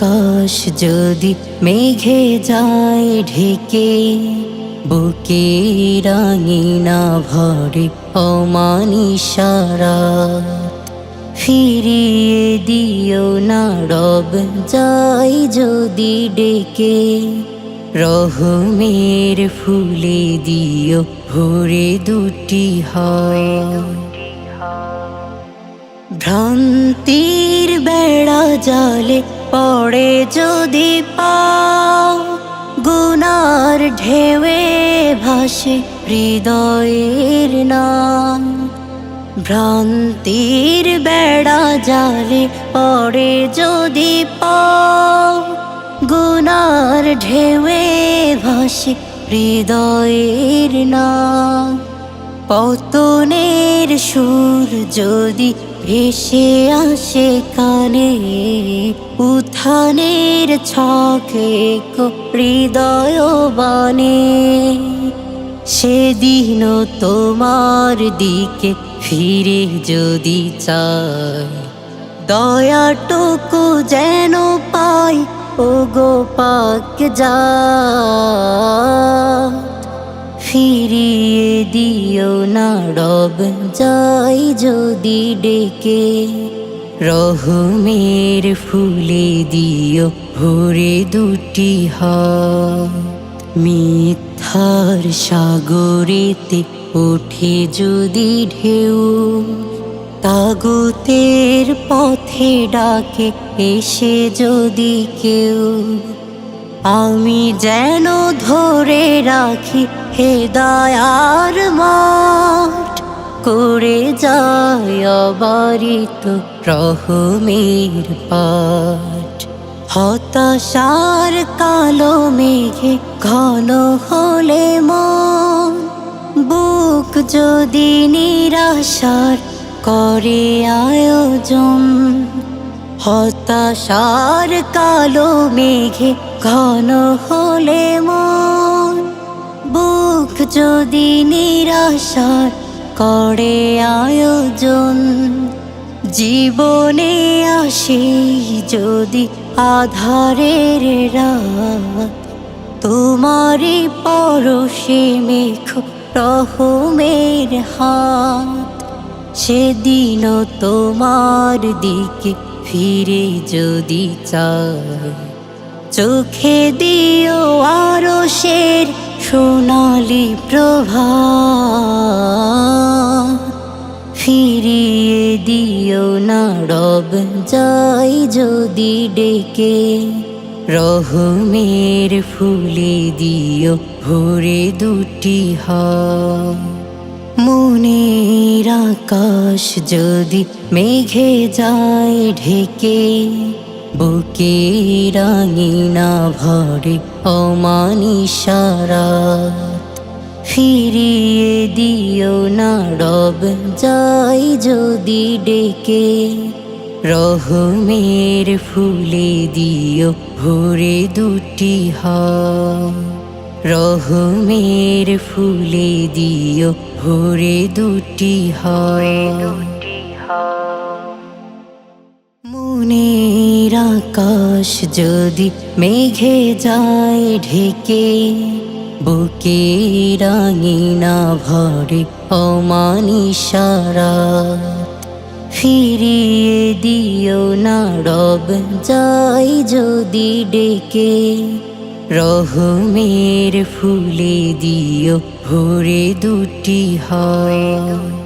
আকাশ যদি মেঘে যায় ঢেকে, বুকে রাঙিনা ভরে অমানিশা রাত। ফিরিয়ে দিও না রব যাই যদি ডেকে, রহমের ফুলে দিও ভরে দুটি হাত। ভ্রান্তির বেড়া জালে পড়ে যদি পাও, গুনার ঢেউয়ে ভাসে হৃদয়ের নাম। ভ্রান্তির বেড়া জালে পড়ে যদি পাও, গুনার ঢেউয়ে ভাসে হৃদয়ের নাম। পতনের সুর যদি ভেসে আসে কানে, উত্থানের ছকে হৃদয় বানে। সেদিনও তোমার দিকে ফিরে যদি চাই, দয়াটুকু যেন পাই ওগো পাক জাত। ফিরিয়ে দিও না রব যাই যদি ডেকে, রহমের ফুলে দিও ভরে দুটি হাত। মিথ্যার সাগরেতে ওঠে যদি ঢেউ, তাগুতের পথে ডাকে এসে যদি কেউ, আমি যেন ধরে রাখি হেদায়ার মাঠ, করে যায় অবারিত রহমের পাঠ। হতাশার কালো মেঘে ঘন হলে মন, বুক যদি নিরাশার করে আয়োজন। হতাশার কালো মেঘে ঘন হলে মন, বুক যদি নিরাশার করে আয়োজন। জীবনে আসে যদি আধারের রাত, তোমারই পরশে মেখো রহমের হাত। সেদিনও তোমার দিকে ফিরে যদি চাই, চোখে দিও আরশের সোনালি প্রভাত। ফিরিয়ে দিও না রব যাই যদি ডেকে, রহমের ফুলে দিও ভরে দুটি হাত। মনের আকাশ যদি মেঘে যায় ঢেকে, বুকে রাঙিনা ভরে অমানিশা রাত। ফিরিয়ে দিও না রব যাই যদি ডেকে, রহমের ফুলে দিও ভরে দুটি হাত। রহমের ফুলে দিও ভরে দুটি হাত। মনের আকাশ যদি মেঘে যায় ঢেকে, বুকে রাঙিনা ভরে অমানিশা রাত। ফিরিয়ে দিও না রব যাই যদি ডেকে, রহমের ফুলে দিও ভরে দুটি হাত।